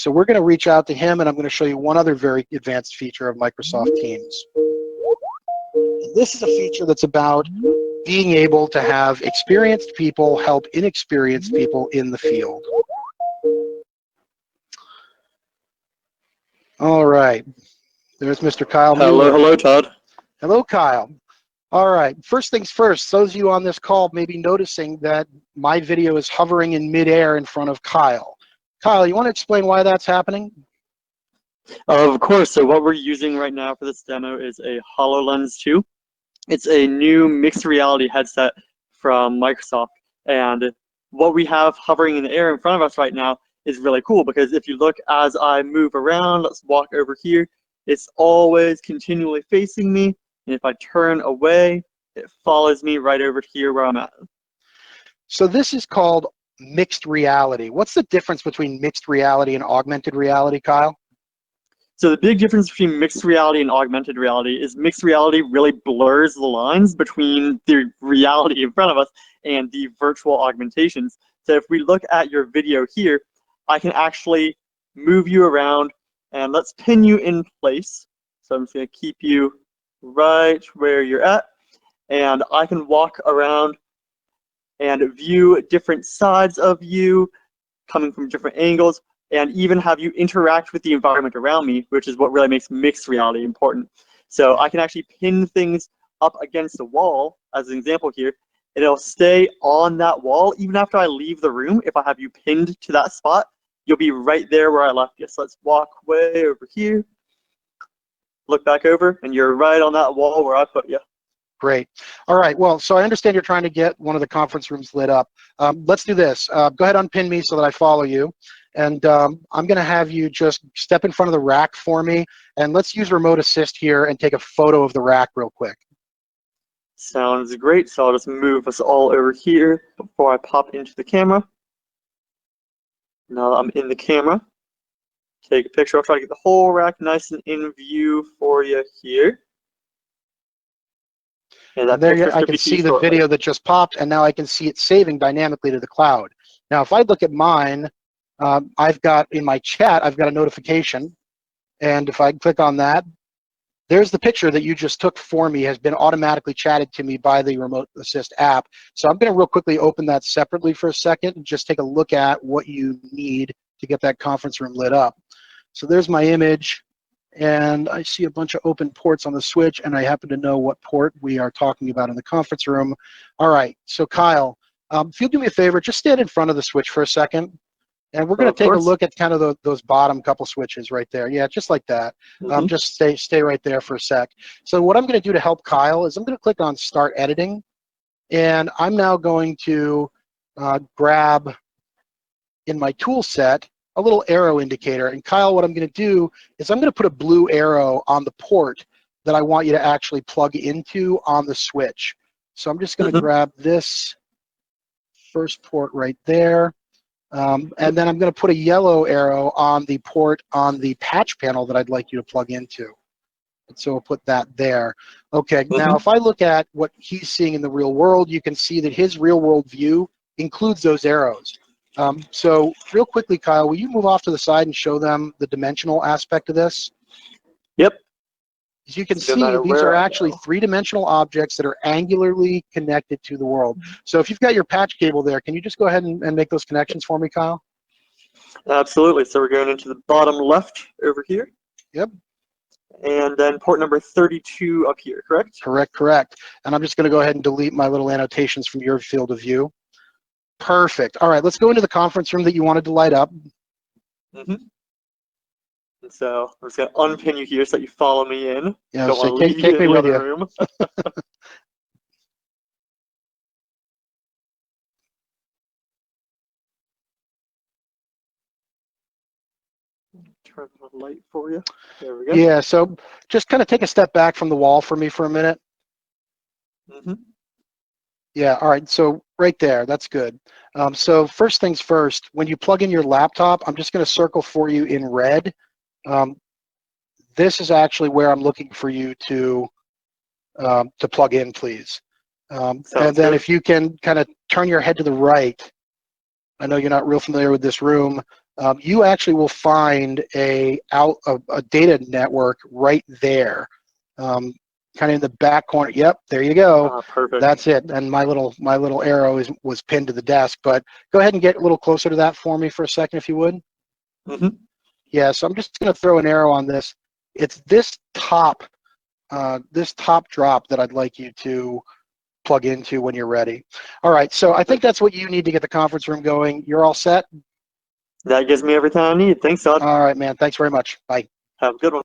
So we're going to reach out to him, and I'm going to show you one other very advanced feature of Microsoft Teams. And this is a feature that's about being able to have experienced people help inexperienced people in the field. All right. There's Mr. Kyle Mueller. Hello, Todd. Hello, Kyle. All right. First things first, those of you on this call may be noticing that my video is hovering in midair in front of Kyle. Kyle, you want to explain why that's happening? Of course. So what we're using right now for this demo is a HoloLens 2. It's a new mixed reality headset from Microsoft. And what we have hovering in the air in front of us right now is really cool, because if you look as I move around, let's walk over here, it's always continually facing me. And if I turn away, it follows me right over here where I'm at. So this is called mixed reality. What's the difference between mixed reality and augmented reality, Kyle? So the big difference between mixed reality and augmented reality is mixed reality really blurs the lines between the reality in front of us and the virtual augmentations. So if we look at your video here, I can actually move you around, and let's pin you in place. So I'm just going to keep you right where you're at, and I can walk around and view different sides of you coming from different angles, and even have you interact with the environment around me, which is what really makes mixed reality important. So I can actually pin things up against the wall, as an example here, and it'll stay on that wall even after I leave the room. If I have you pinned to that spot, you'll be right there where I left you. So let's walk way over here, look back over, and you're right on that wall where I put you. Great. All right. Well, so I understand you're trying to get one of the conference rooms lit up. Let's do this. Go ahead, unpin me so that I follow you. And I'm going to have you just step in front of the rack for me. And let's use remote assist here and take a photo of the rack real quick. Sounds great. So I'll just move us all over here before I pop into the camera. Now that I'm in the camera, take a picture. I'll try to get the whole rack nice and in view for you here. And there I can see the video that just popped, and now I can see it saving dynamically to the cloud. Now, if I look at mine, I've got in my chat, I've got a notification, and if I click on that, there's the picture that you just took for me has been automatically chatted to me by the Remote Assist app. So I'm going to real quickly open that separately for a second and just take a look at what you need to get that conference room lit up. So there's my image, and I see a bunch of open ports on the switch, and I happen to know what port we are talking about in the conference room. All right, so Kyle, if you'll do me a favor, just stand in front of the switch for a second. And we're going to take a look at kind of those bottom couple switches right there. Yeah, just like that. Just stay right there for a sec. So what I'm going to do to help Kyle is I'm going to click on Start Editing. And I'm now going to grab in my tool set a little arrow indicator. And Kyle, what I'm going to do is I'm going to put a blue arrow on the port that I want you to actually plug into on the switch. So I'm just going to grab this first port right there. And then I'm going to put a yellow arrow on the port on the patch panel that I'd like you to plug into. And so we'll put that there. Okay, now if I look at what he's seeing in the real world, you can see that his real world view includes those arrows. So real quickly, Kyle, will you move off to the side and show them the dimensional aspect of this? Yep. As you can see, these are actually three-dimensional objects that are angularly connected to the world. So if you've got your patch cable there, can you just go ahead and make those connections for me, Kyle? Absolutely. So we're going into the bottom left over here. Yep. And then port number 32 up here, correct? Correct. And I'm just going to go ahead and delete my little annotations from your field of view. Perfect. All right, let's go into the conference room that you wanted to light up. So I'm just going to unpin you here so that you follow me in. Yeah, Don't so want to leave take you me in the with other you. room. Turn the light for you. There we go. Yeah, so just kind of take a step back from the wall for me for a minute. Yeah, all right, so right there, that's good. So first things first, when you plug in your laptop, I'm just going to circle for you in red. This is actually where I'm looking for you to plug in, please. And then if you can kind of turn your head to the right, I know you're not real familiar with this room, you actually will find a data network right there, kind of in the back corner. Yep, there you go. Perfect. That's it. And my little arrow was pinned to the desk. But go ahead and get a little closer to that for me for a second, if you would. Mm-hmm. Yeah. So I'm just going to throw an arrow on this. It's this top drop that I'd like you to plug into when you're ready. All right. So I think that's what you need to get the conference room going. You're all set? That gives me everything I need. Thanks, Todd. All right, man. Thanks very much. Bye. Have a good one.